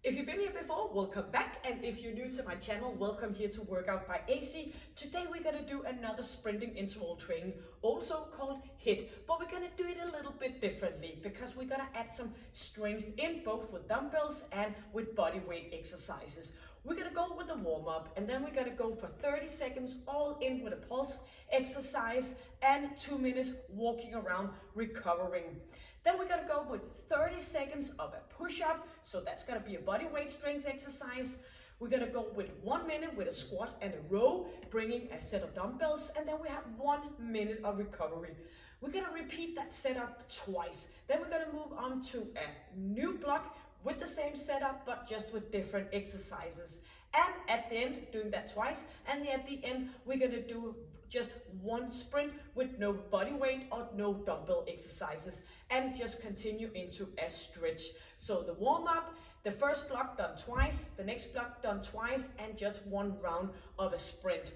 If you've been here before, welcome back, and if you're new to my channel, welcome here to Workout by AC. Today we're going to do another sprinting interval training, also called HIIT, but we're going to do it a little bit differently because we're going to add some strength in, both with dumbbells and with body weight exercises. We're going to go with a warm-up, and then we're going to go for 30 seconds all in with a pulse exercise and 2 minutes walking around recovering. Then we're going to go with 30 seconds of a push-up, so that's going to be a body weight strength exercise. We're going to go with 1 minute with a squat and a row, bringing a set of dumbbells, and then we have 1 minute of recovery. We're going to repeat that setup twice. Then we're going to move on to a new block with the same setup, but just with different exercises. And at the end, doing that twice, and at the end, we're going to do just one sprint with no body weight or no dumbbell exercises, and just continue into a stretch. So the warm-up, the first block done twice, the next block done twice, and just one round of a sprint.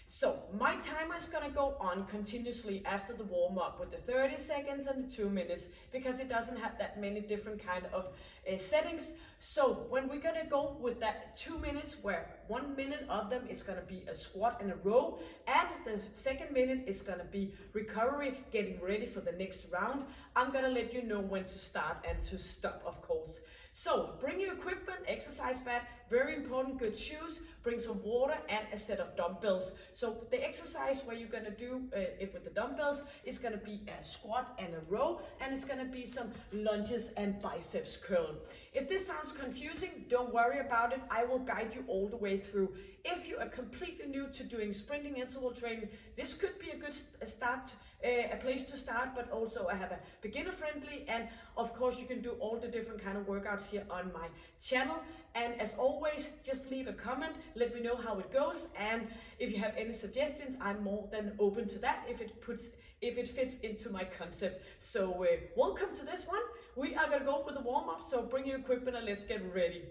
So my timer is going to go on continuously after the warm-up with the 30 seconds and the 2 minutes, because it doesn't have that many different kind of settings. So when we're going to go with that 2 minutes, where 1 minute of them is going to be a squat and a row, and the second minute is going to be recovery, getting ready for the next round, I'm going to let you know when to start and to stop, of course. So bring your equipment, exercise mat, very important, good shoes, bring some water and a set of dumbbells. So the exercise where you're going to do it with the dumbbells is going to be a squat and a row, and it's going to be some lunges and biceps curl. If this sounds confusing, don't worry about it. I will guide you all the way through. If you are completely new to doing sprinting interval training, this could be a good start, a place to start, but also I have a beginner friendly, and of course you can do all the different kind of workouts here on my channel. And as always, just leave a comment, let me know how it goes, and if you have any suggestions, I'm more than open to that if it fits into my concept. So welcome to this one. We are going to go with a warm-up, so bring your equipment and let's get ready.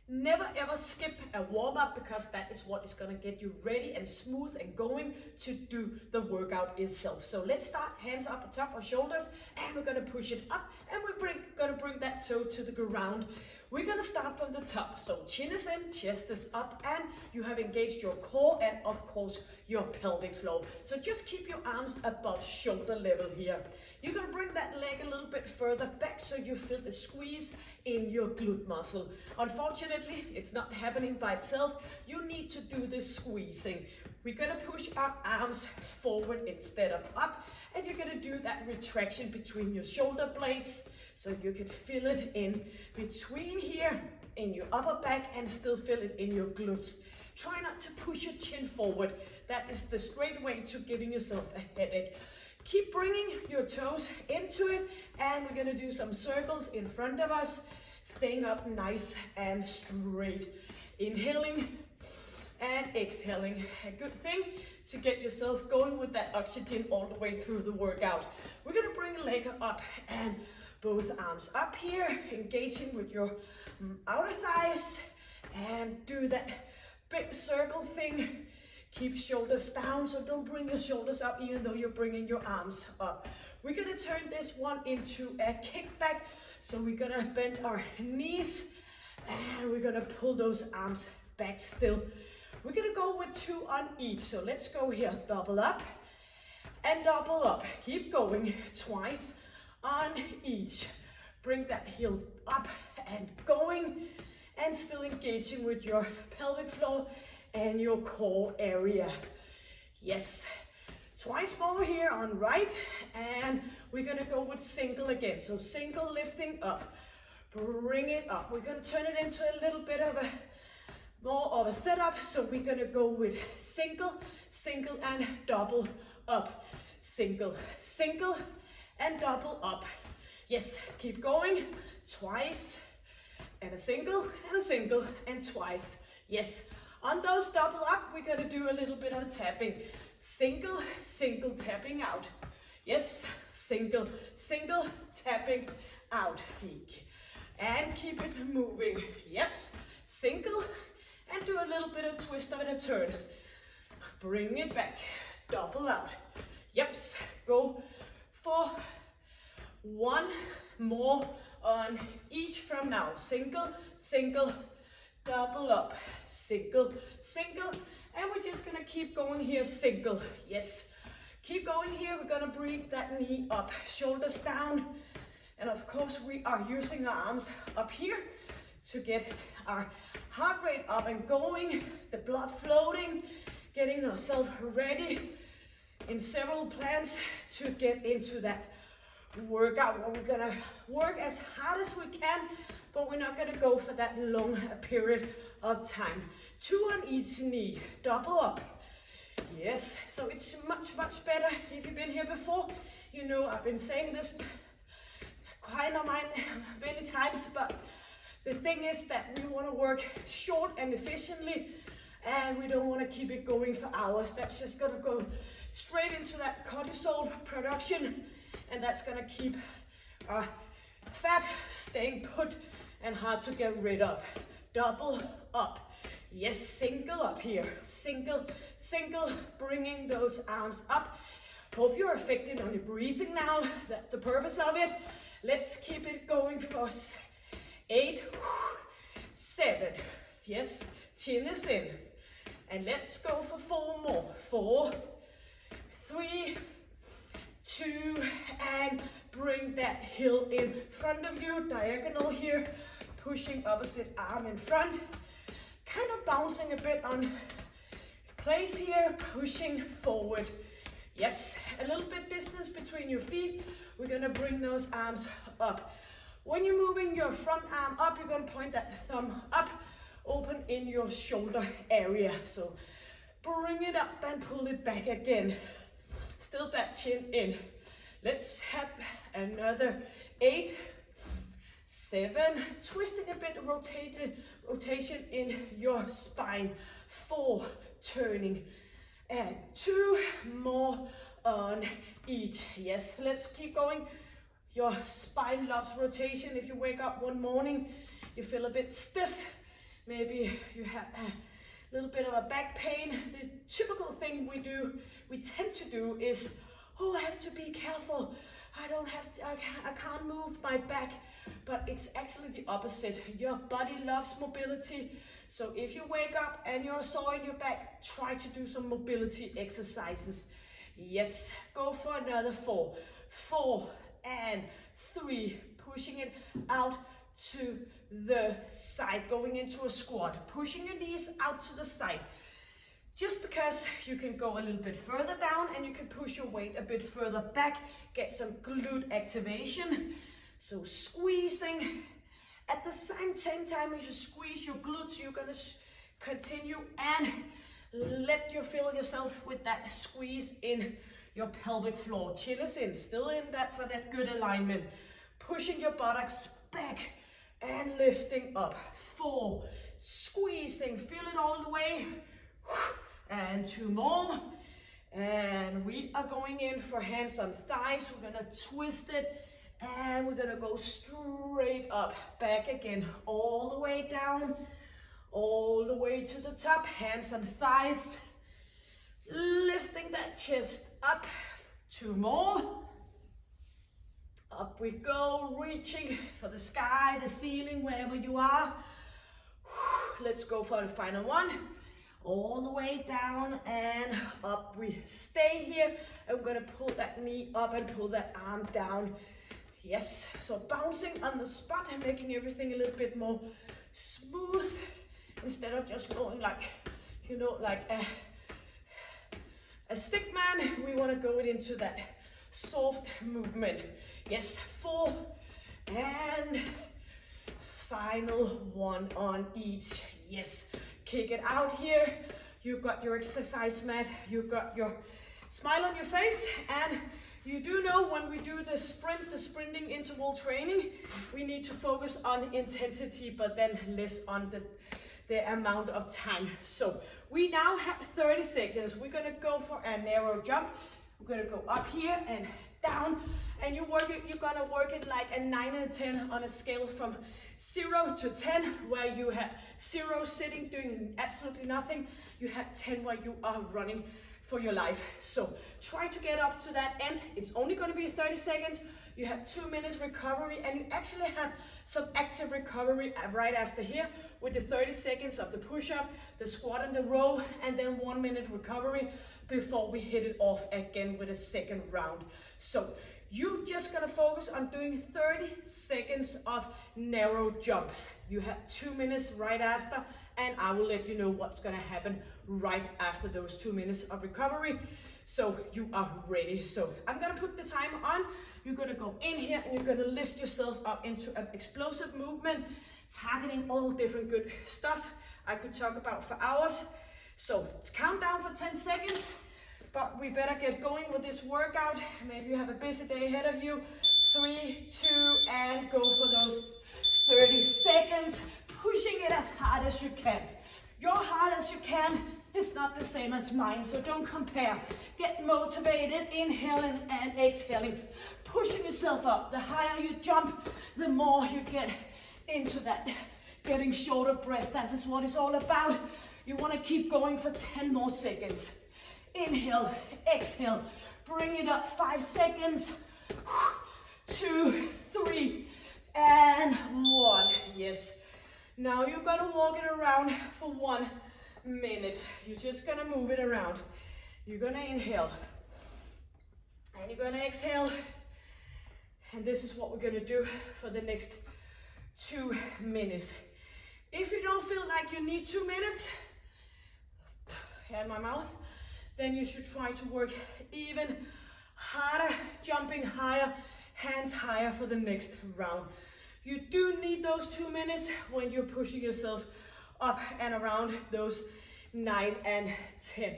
Never ever skip a warm-up, because that is what is going to get you ready and smooth and going to do the workout itself. So let's start, hands up on top of shoulders, and we're going to push it up, and we're going to bring that toe to the ground. We're going to start from the top. So chin is in, chest is up, and you have engaged your core and of course your pelvic floor. So just keep your arms above shoulder level here. You're going to bring that leg a little bit further back so you feel the squeeze in your glute muscle. Unfortunately, it's not happening by itself. You need to do this squeezing. We're going to push our arms forward instead of up, and you're going to do that retraction between your shoulder blades, so you can feel it in between here in your upper back and still feel it in your glutes. Try not to push your chin forward. That is the straight way to giving yourself a headache. Keep bringing your toes into it, and we're going to do some circles in front of us, staying up nice and straight. Inhaling and exhaling. A good thing to get yourself going with that oxygen all the way through the workout. We're going to bring a leg up and both arms up here, engaging with your outer thighs, and do that big circle thing. Keep shoulders down, so don't bring your shoulders up even though you're bringing your arms up. We're going to turn this one into a kickback. So we're going to bend our knees, and we're going to pull those arms back still. We're going to go with 2 on each. So let's go here, double up and double up. Keep going, twice on each. Bring that heel up and going, and still engaging with your pelvic floor and your core area. Yes, twice more here on right, and we're going to go with single again. So single, lifting up, bring it up. We're going to turn it into a little bit of a more of a setup. So we're going to go with single, single and double up, single, single and double up. Yes, keep going, twice and a single and twice. Yes, on those double up, we're going to do a little bit of tapping. Single, single, tapping out. Yes, single, single, tapping out. And keep it moving. Yep, single, and do a little bit of twist of it, a turn. Bring it back, double out. Yep, go for 1 more on each from now. Single, single, double up, single, single, and we're just gonna keep going here, single, yes. Keep going here, we're gonna bring that knee up, shoulders down, and of course we are using our arms up here to get our heart rate up and going, the blood floating, getting ourselves ready in several plans to get into that workout where we're gonna work as hard as we can, but we're not gonna go for that long period of time. 2 on each knee, double up. Yes, so it's much better. If you've been here before, you know I've been saying this quite many times, but the thing is that we want to work short and efficiently, and we don't want to keep it going for hours. That's just gonna go straight into that cortisol production, and that's gonna keep our fat staying put and hard to get rid of. Double up. Yes, single up here. Single, single, bringing those arms up. Hope you're affected on your breathing now. That's the purpose of it. Let's keep it going for 8, 7. Yes, chin is in. And let's go for 4 more. 4, 3, 2, and bring that heel in front of you, diagonal here, pushing opposite arm in front, kind of bouncing a bit on place here, pushing forward. Yes, a little bit distance between your feet. We're gonna bring those arms up. When you're moving your front arm up, you're gonna point that thumb up, open in your shoulder area. So bring it up and pull it back again. Still that chin in. Let's have another 8, 7, twisting a bit, rotation in your spine. 4, turning, and 2 more on each. Yes, let's keep going. Your spine loves rotation. If you wake up one morning, you feel a bit stiff, maybe you have a little bit of a back pain. The typical thing we tend to do is, oh, I have to be careful. I can't move my back. But it's actually the opposite. Your body loves mobility. So if you wake up and you're sore in your back, try to do some mobility exercises. Yes, go for another 4. 4 and 3, pushing it out to the side, going into a squat, pushing your knees out to the side. Just because you can go a little bit further down and you can push your weight a bit further back, get some glute activation. So squeezing. At the same time as you squeeze your glutes, you're gonna continue and feel yourself with that squeeze in your pelvic floor. Chin is in, still in that for that good alignment. Pushing your buttocks back and lifting up. 4, squeezing, feel it all the way. And 2 more. And we are going in for hands on thighs. We're gonna twist it. And we're gonna go straight up, back again, all the way down, all the way to the top, hands on thighs, lifting that chest up. 2 more. Up we go, reaching for the sky, the ceiling, wherever you are. Let's go for the final one. All the way down and up we stay here. And we're gonna pull that knee up and pull that arm down. Yes, so bouncing on the spot and making everything a little bit more smooth instead of just going like, you know, like a stick man. We want to go into that soft movement. Yes, 4 and final 1 on each. Yes, kick it out here. You've got your exercise mat, you've got your smile on your face, and you do know when we do the sprinting interval training, we need to focus on intensity, but then less on the amount of time. So we now have 30 seconds. We're gonna go for a narrow jump. We're gonna go up here and down, and you're gonna work it like a 9 and a 10 on a scale from 0 to 10, where you have 0 sitting, doing absolutely nothing. You have 10 where you are running for your life. So try to get up to that end. It's only going to be 30 seconds. You have 2 minutes recovery, and you actually have some active recovery right after here with the 30 seconds of the push-up, the squat and the row, and then 1 minute recovery before we hit it off again with a second round. So you're just gonna focus on doing 30 seconds of narrow jumps. You have 2 minutes right after, and I will let you know what's gonna happen right after those 2 minutes of recovery, so you are ready. So I'm gonna put the timer on. You're gonna go in here and you're gonna lift yourself up into an explosive movement, targeting all different good stuff I could talk about for hours. So let's count down for 10 seconds, but we better get going with this workout. Maybe you have a busy day ahead of you. 3, 2, and go for those 30 seconds, pushing it as hard as you can. Your hard as you can is not the same as mine, so don't compare. Get motivated, inhaling and exhaling, pushing yourself up. The higher you jump, the more you get into that getting short of breath. That is what it's all about. You want to keep going for 10 more seconds. Inhale, exhale, bring it up. 5 seconds. 2, 3, and 1. Yes. Now you're gonna walk it around for 1 minute. You're just gonna move it around. You're gonna inhale, and you're gonna exhale. And this is what we're gonna do for the next 2 minutes. If you don't feel like you need 2 minutes, in my mouth, then you should try to work even harder, jumping higher, hands higher for the next round. You do need those 2 minutes when you're pushing yourself up and around those 9 and 10.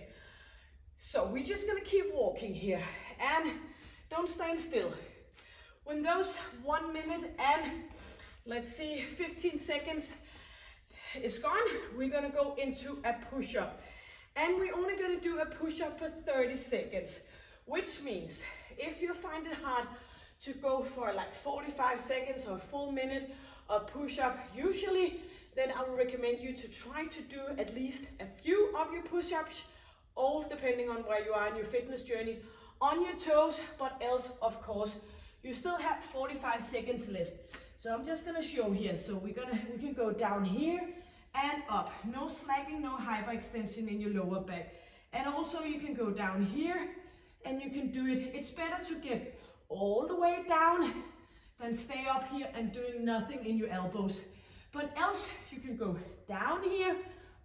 So we're just gonna keep walking here and don't stand still. When those 1 minute and let's see 15 seconds is gone, we're gonna go into a push-up. And we're only gonna do a push-up for 30 seconds, which means if you find it hard to go for like 45 seconds or a full minute of push-up, usually, then I would recommend you to try to do at least a few of your push-ups, all depending on where you are in your fitness journey, on your toes, but else, of course, you still have 45 seconds left. So I'm just gonna show here. So we can go down here and up. No slacking, no hyperextension in your lower back. And also you can go down here and you can do it. It's better to get all the way down than stay up here and doing nothing in your elbows. But else you can go down here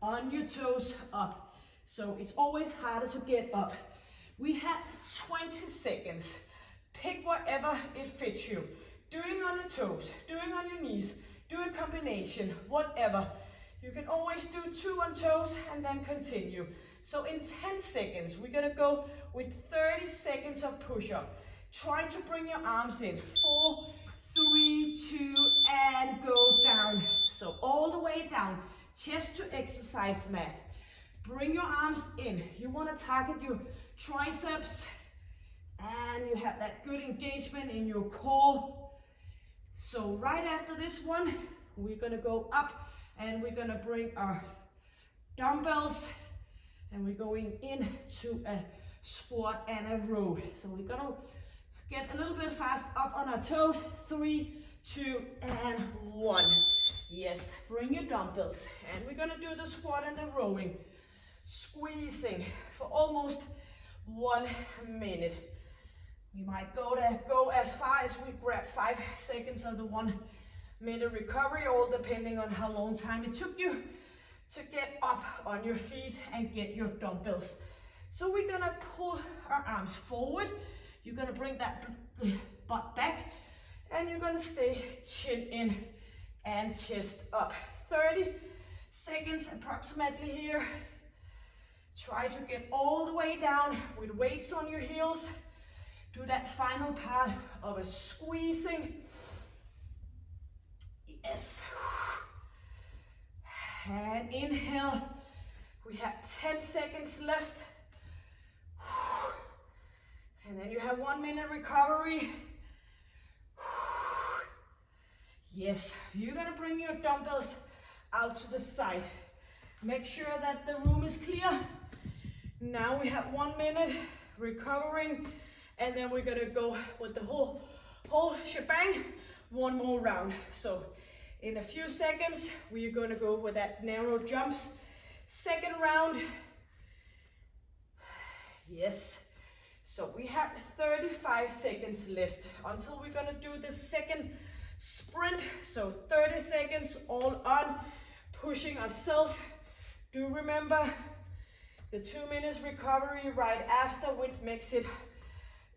on your toes up. So it's always harder to get up. We have 20 seconds. Pick whatever it fits you. Doing on the toes, doing on your knees, do a combination, whatever. You can always do 2 on toes and then continue. So in 10 seconds, we're gonna go with 30 seconds of push-up. Try to bring your arms in. 4, 3, 2, and go down. So all the way down, chest to exercise mat. Bring your arms in. You wanna target your triceps and you have that good engagement in your core. So right after this one, we're gonna go up and we're gonna bring our dumbbells and we're going into a squat and a row. So we're gonna get a little bit fast up on our toes. 3, 2, and 1. Yes, bring your dumbbells. And we're gonna do the squat and the rowing. Squeezing for almost 1 minute. We might go as far as we grab 5 seconds of the 1 minute recovery, all depending on how long time it took you to get up on your feet and get your dumbbells. So we're gonna pull our arms forward. You're gonna bring that butt back and you're gonna stay chin in and chest up. 30 seconds approximately here. Try to get all the way down with weights on your heels. Do that final part of a squeezing. Yes. And inhale. We have 10 seconds left. And then you have 1 minute recovery. Yes, you're gonna bring your dumbbells out to the side. Make sure that the room is clear. Now we have 1 minute recovering, and then we're gonna go with the whole shebang, one more round. So in a few seconds, we're gonna go with that narrow jumps. Second round. Yes. So we have 35 seconds left until we're gonna do the second sprint. So 30 seconds all on, pushing ourselves. Do remember the 2 minutes recovery right after, which makes it,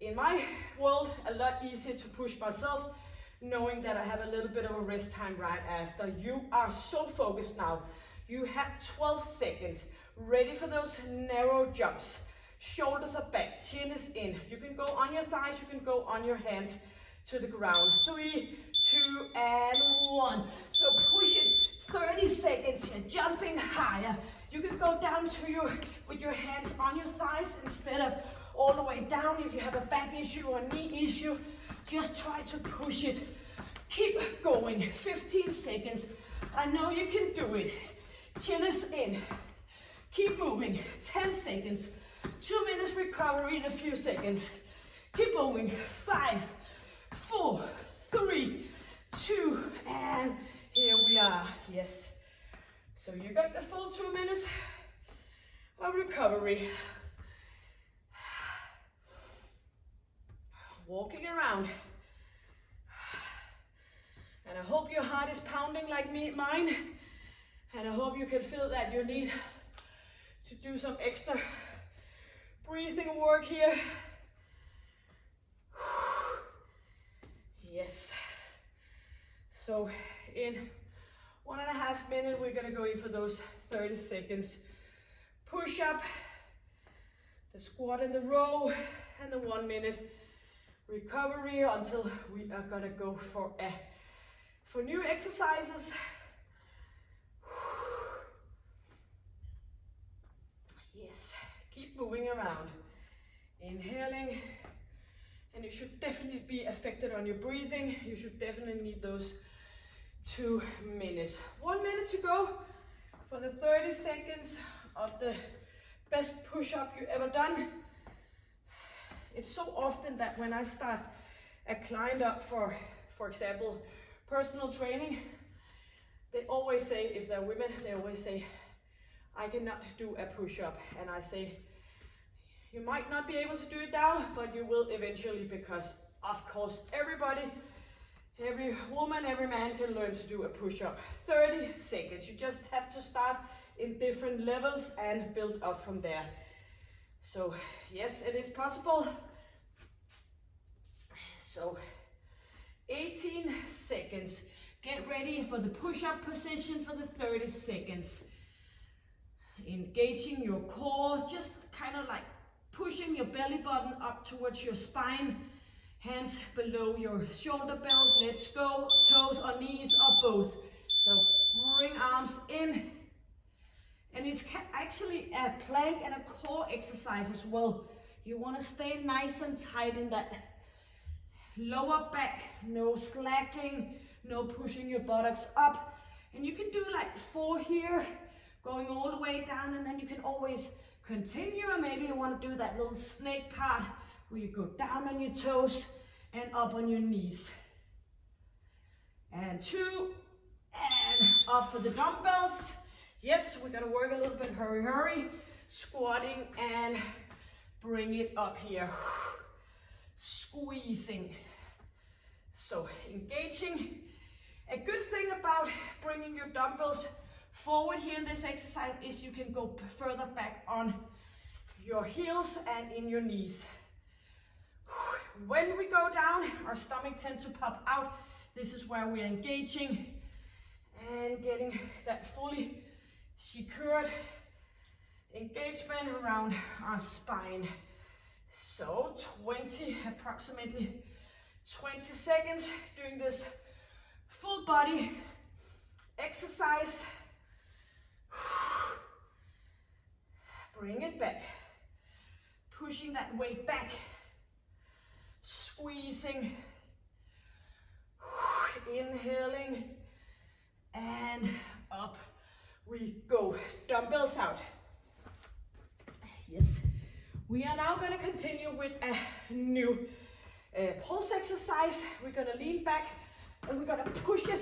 in my world, a lot easier to push myself, knowing that I have a little bit of a rest time right after. You are so focused now. You have 12 seconds, ready for those narrow jumps. Shoulders are back, chin is in. You can go on your thighs, you can go on your hands to the ground. 3, 2, and 1. So push it, 30 seconds here, jumping higher. You can go down to with your hands on your thighs instead of all the way down. If you have a back issue or knee issue, just try to push it. Keep going, 15 seconds. I know you can do it. Chin is in. Keep moving, 10 seconds. 2 minutes recovery in a few seconds. Keep moving, 5, 4, 3, 2, and here we are, yes. So you got the full 2 minutes of recovery. Walking around. And I hope your heart is pounding like mine. And I hope you can feel that you need to do some extra breathing work here. Yes. So in 1.5 minutes, we're gonna go in for those 30 seconds push up, the squat and the row, and the 1 minute recovery until we are gonna go for new exercises. Yes, keep moving around, inhaling, and you should definitely be affected on your breathing. You should definitely need those 2 minutes. 1 minute to go for the 30 seconds of the best push-up you ever done. It's so often that when I start a client up for example, personal training, they always say, if they're women, they always say, I cannot do a push-up. And I say, you might not be able to do it now, but you will eventually, because of course everybody, every woman, every man can learn to do a push-up. 30 seconds. You just have to start in different levels and build up from there. So yes, it is possible. So 18 seconds. Get ready for the push-up position for the 30 seconds. Engaging your core, just kind of like pushing your belly button up towards your spine. Hands below your shoulder belt. Let's go. Toes or knees or both. So bring arms in. And it's actually a plank and a core exercise as well. You want to stay nice and tight in that lower back. No slacking, no pushing your buttocks up. And you can do like 4 here, going all the way down, and then you can always continue. Or maybe you want to do that little snake part where you go down on your toes and up on your knees. And 2, and up for the dumbbells. Yes, we gotta work a little bit, hurry, squatting and bring it up here. Squeezing. So engaging. A good thing about bringing your dumbbells forward here in this exercise is you can go further back on your heels and in your knees. When we go down, our stomach tends to pop out. This is where we're engaging and getting that fully secured engagement around our spine. So approximately 20 seconds doing this full body exercise. Bring it back, pushing that weight back, squeezing, inhaling, and up we go. Dumbbells out. Yes. We are now going to continue with a new pulse exercise. We're going to lean back and we're going to push it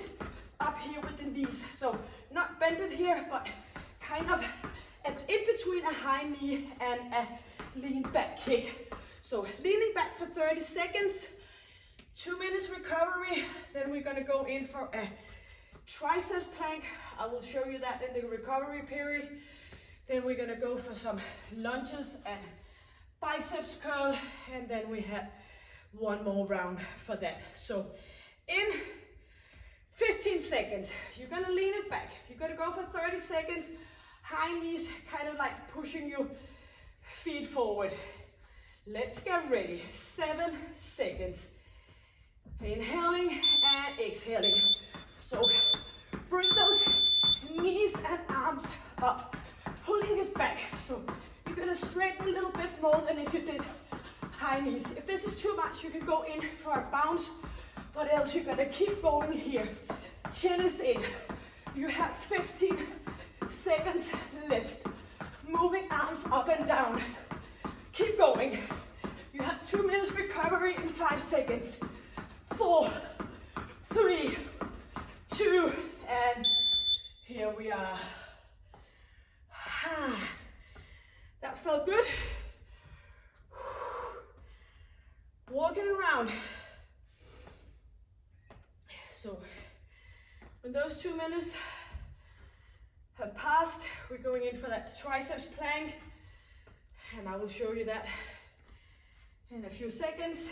up here with the knees. So not bend it here, but kind of in between a high knee and a lean back kick. So leaning back for 30 seconds, 2 minutes recovery. Then we're going to go in for a triceps plank. I will show you that in the recovery period. Then we're going to go for some lunges and biceps curl, and then we have one more round for that. So in 15 seconds, you're going to lean it back. You're going to go for 30 seconds, high knees, kind of like pushing your feet forward. Let's get ready. 7 seconds. Inhaling and exhaling. So bring those knees and arms up, pulling it back. So you're going to straighten a little bit more than if you did high knees. If this is too much, you can go in for a bounce, but else you're going to keep going here. Chin is in. You have 15 seconds left. Moving arms up and down. Keep going. You have 2 minutes recovery in 5 seconds. 4, 3, 2, and here we are. That felt good. Walking around. So when those 2 minutes have passed, we're going in for that triceps plank, and I will show you that in a few seconds.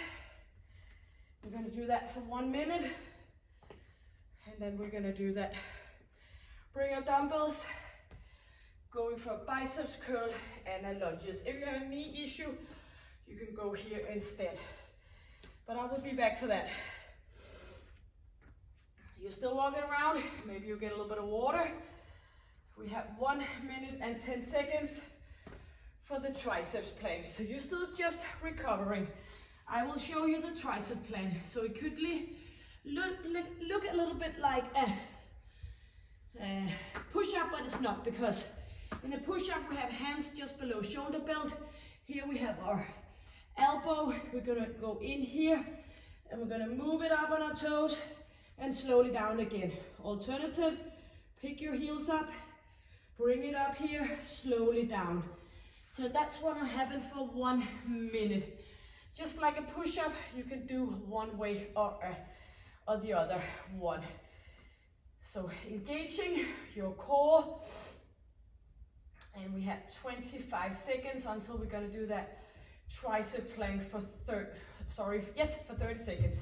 We're going to do that for 1 minute, and then we're going to do that. Bring your dumbbells, going for biceps curl and a lunges. If you have a knee issue, you can go here instead. But I will be back for that. You're still walking around, maybe you get a little bit of water. We have 1 minute and 10 seconds for the triceps plank. So you're still just recovering. I will show you the tricep plank. So it could look a little bit like a push-up, but it's not, because in a push-up we have hands just below shoulder belt. Here we have our elbow. We're gonna go in here and we're gonna move it up on our toes and slowly down again. Alternative, pick your heels up, bring it up here, slowly down. So that's what will happen for 1 minute. Just like a push-up, you can do one way or the other one. So engaging your core, and we have 25 seconds until we're gonna do that tricep plank for 30 seconds.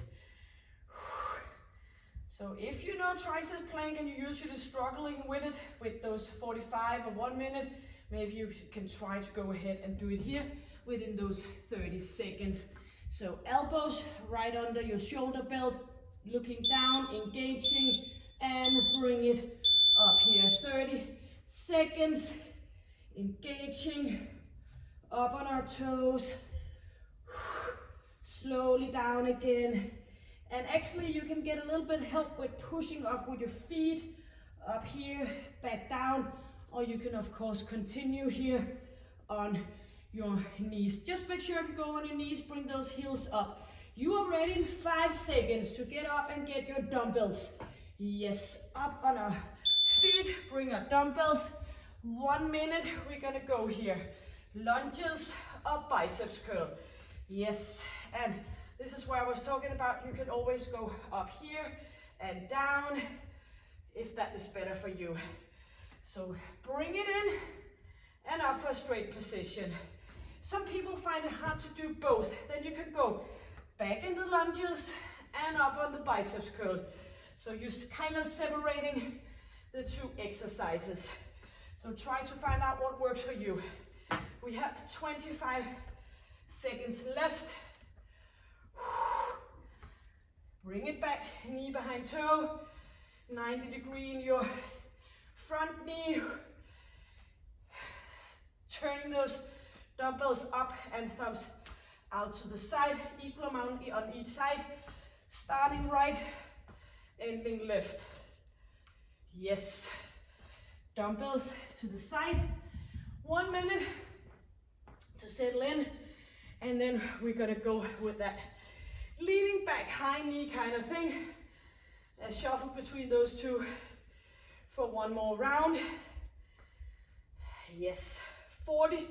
So if you know tricep plank and you're usually struggling with it, with those 45 or 1 minute, maybe you can try to go ahead and do it here within those 30 seconds. So elbows right under your shoulder belt, looking down, engaging, and bring it up here. 30 seconds, engaging, up on our toes, slowly down again. And actually you can get a little bit help with pushing up with your feet, up here, back down, or you can of course continue here on your knees. Just make sure if you go on your knees, bring those heels up. You are ready in 5 seconds to get up and get your dumbbells. Yes, up on our feet, bring our dumbbells. 1 minute, we're gonna go here. Lunges up, biceps curl. Yes, and this is where I was talking about. You can always go up here and down if that is better for you. So bring it in and up for a straight position. Some people find it hard to do both. Then you can go back in the lunges and up on the biceps curl. So you're kind of separating the two exercises. So try to find out what works for you. We have 25 seconds left. Bring it back, knee behind toe, 90 degree in your front knee. Turn those dumbbells up and thumbs out to the side, equal amount on each side. Starting right, ending left. Yes. Dumbbells to the side. 1 minute. settle in, and then we're gonna go with that leaning back, high knee kind of thing. And shuffle between those two for one more round. Yes, 40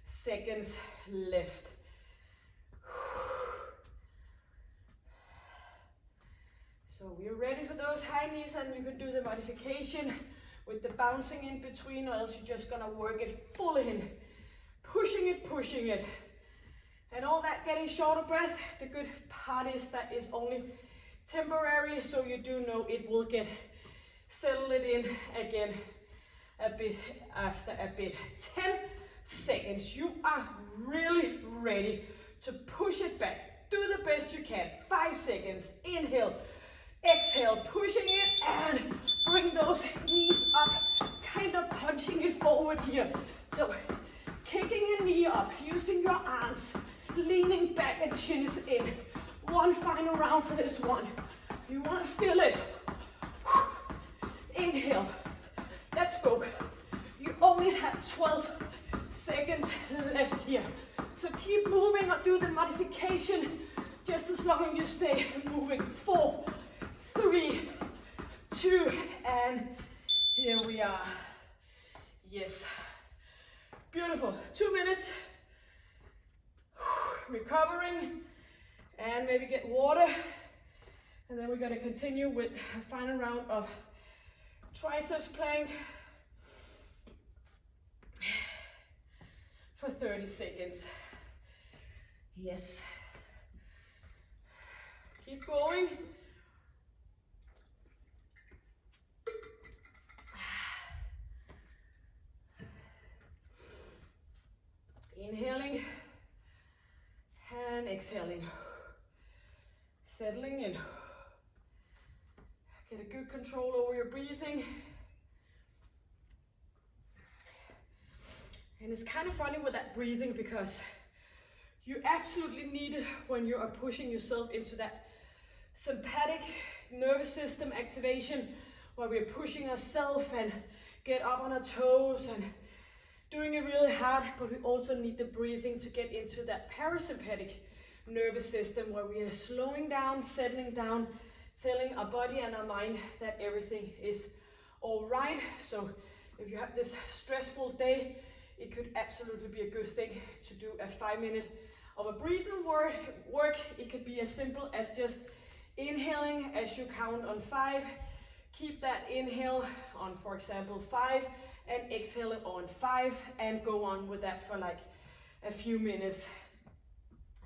seconds left. So we're ready for those high knees, and you can do the modification with the bouncing in between, or else you're just gonna work it full in. Pushing it, pushing it. And all that getting short of breath, the good part is that is only temporary, so you do know it will get settled in again a bit after a bit. 10 seconds. You are really ready to push it back. Do the best you can. 5 seconds. Inhale, exhale, pushing it, and bring those knees up, kind of punching it forward here. So kicking a knee up, using your arms, leaning back and chin is in. One final round for this one. You want to feel it. Inhale. Let's go. You only have 12 seconds left here. So keep moving or do the modification just as long as you stay moving. 4, 3, 2, and here we are. Yes. Beautiful. 2 minutes. Recovering. And maybe get water. And then we're going to continue with a final round of triceps plank for 30 seconds. Yes. Keep going. Inhaling and exhaling. Settling in. Get a good control over your breathing. And it's kind of funny with that breathing because you absolutely need it when you are pushing yourself into that sympathetic nervous system activation where we're pushing ourselves and get up on our toes and doing it really hard, but we also need the breathing to get into that parasympathetic nervous system where we are slowing down, settling down, telling our body and our mind that everything is all right. So if you have this stressful day, it could absolutely be a good thing to do a 5-minute of a breathing work. It could be as simple as just inhaling as you count on 5. Keep that inhale on, for example, 5, and exhale it on 5, and go on with that for like a few minutes.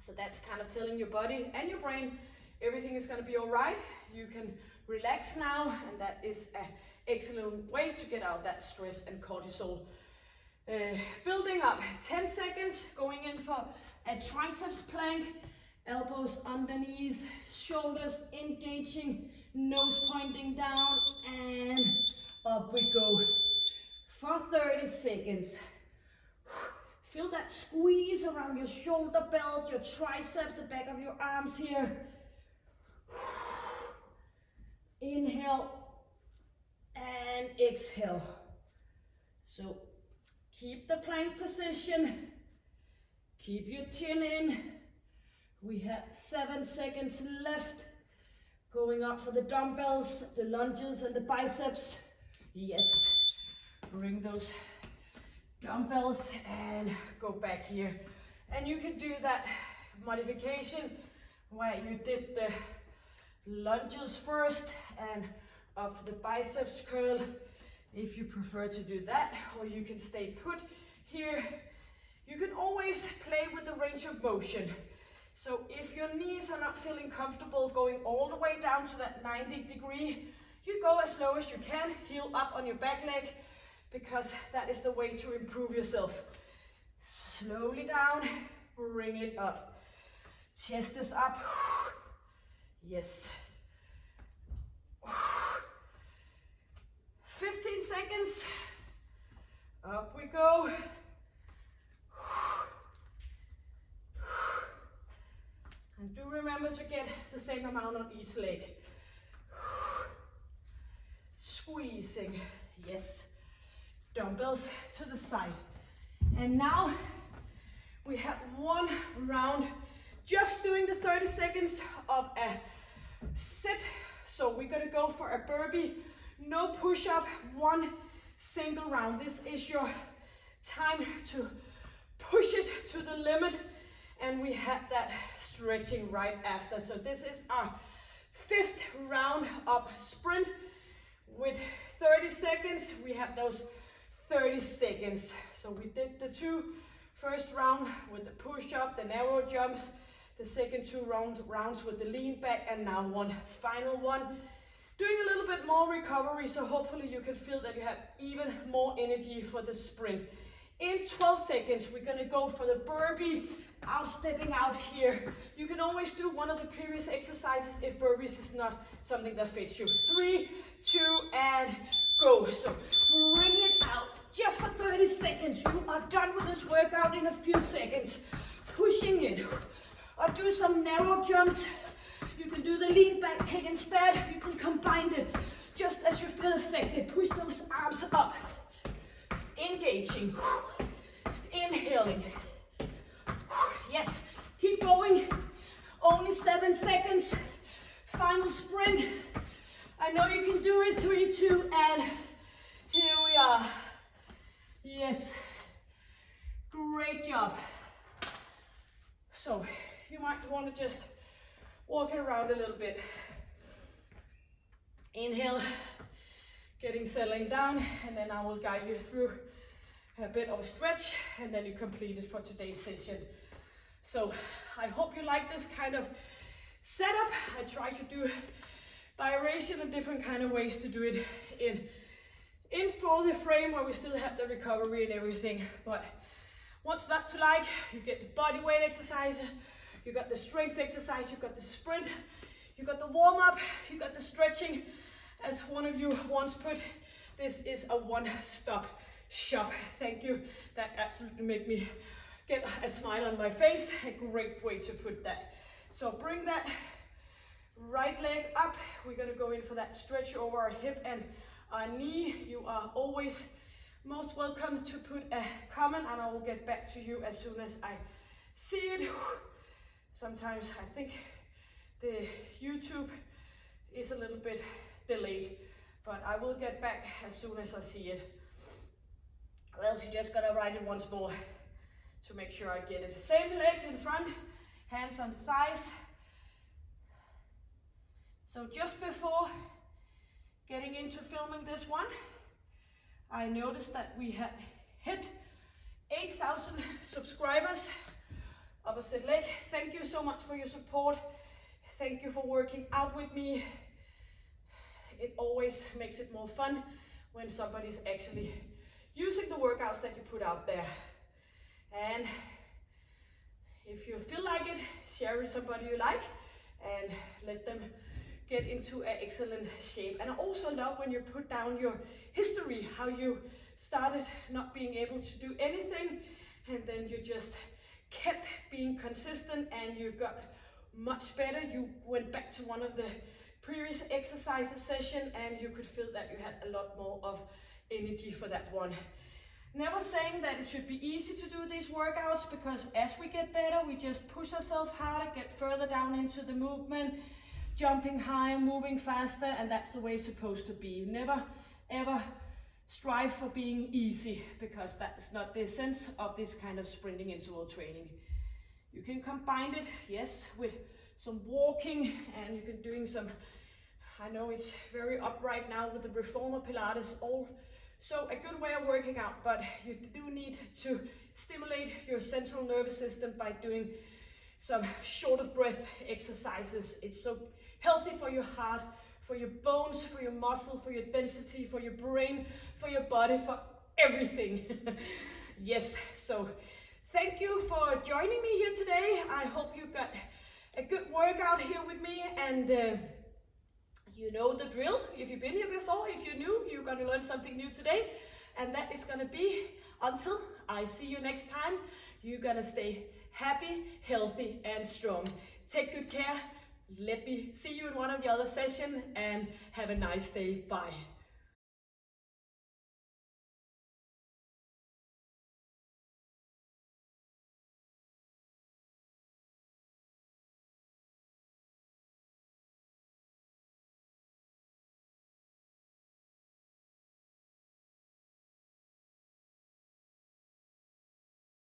So that's kind of telling your body and your brain everything is going to be all right. You can relax now, and that is an excellent way to get out that stress and cortisol. Building up. 10 seconds, going in for a triceps plank. Elbows underneath, shoulders engaging, nose pointing down, and up we go for 30 seconds. Feel that squeeze around your shoulder belt, your triceps, the back of your arms here. Inhale and exhale. So keep the plank position. Keep your chin in. We have 7 seconds left. Going up for the dumbbells, the lunges and the biceps. Yes. Bring those dumbbells and go back here. And you can do that modification where you did the lunges first and up for the biceps curl if you prefer to do that, or you can stay put here. You can always play with the range of motion. So if your knees are not feeling comfortable going all the way down to that 90 degree, you go as low as you can, heel up on your back leg, because that is the way to improve yourself. Slowly down, bring it up. Chest is up. Yes. 15 seconds. Up we go. And do remember to get the same amount on each leg. Squeezing. Yes. Dumbbells to the side. And now We have one round just doing the 30 seconds of a sit. So we're gonna go for a burpee, no push-up, one single round. This is your time to push it to the limit, and we had that stretching right after. So this is our 5th round of sprint with 30 seconds. We have those 30 seconds. So we did the first round with the push-up, the narrow jumps, the second 2 rounds with the lean back, and now one final one. Doing a little bit more recovery, so hopefully you can feel that you have even more energy for the sprint. In 12 seconds, we're gonna go for the burpee, stepping out here. You can always do one of the previous exercises if burpees is not something that fits you. 3, 2, and go. So bring it out just for 30 seconds. You are done with this workout in a few seconds. Pushing it. Or do some narrow jumps. You can do the lean back kick instead. You can combine it just as you feel effective. Push those arms up. Engaging. Inhaling. Yes, keep going. Only 7 seconds. Final sprint. I know you can do it. 3, 2, and here we are. Yes, great job. So you might want to just walk it around a little bit. Inhale, settling down, and then I will guide you through a bit of a stretch, and then you complete it for today's session. So I hope you like this kind of setup. I try to do variation and different kind of ways to do it in for the frame where we still have the recovery and everything. But what's not to like? You get the body weight exercise, you got the strength exercise, you got the sprint, you got the warm-up, you got the stretching. As one of you once put, this is a one-stop shop. Thank you. That absolutely made me get a smile on my face. A great way to put that. So bring that right leg up. We're gonna go in for that stretch over our hip and our knee. You are always most welcome to put a comment, and I will get back to you as soon as I see it. Sometimes I think the YouTube is a little bit delayed, but I will get back as soon as I see it. Or else you just gotta write it once more to make sure I get it. Same leg in front, hands on thighs. So just before getting into filming this one, I noticed that we had hit 8,000 subscribers. Opposite leg. Thank you so much for your support. Thank you for working out with me. It always makes it more fun when somebody's actually using the workouts that you put out there. And if you feel like it, share with somebody you like and let them get into an excellent shape. And I also love when you put down your history, how you started not being able to do anything, and then you just kept being consistent and you got much better. You went back to one of the previous exercises session and you could feel that you had a lot more of energy for that one. Never saying that it should be easy to do these workouts, because as we get better, we just push ourselves harder, get further down into the movement, jumping higher, moving faster, and that's the way it's supposed to be. Never ever strive for being easy, because that's not the essence of this kind of sprinting interval training. You can combine it, yes, with some walking, and you can doing some, I know it's very up right now with the reformer Pilates, also a good way of working out, but you do need to stimulate your central nervous system by doing some short of breath exercises. It's so healthy for your heart, for your bones, for your muscle, for your density, for your brain, for your body, for everything. Yes, so thank you for joining me here today. I hope you got a good workout here with me, and you know the drill. If you've been here before, if you're new, you're going to learn something new today, and that is going to be, until I see you next time, you're going to stay happy, healthy, and strong. Take good care. Let me see you in one of the other sessions, and have a nice day. Bye.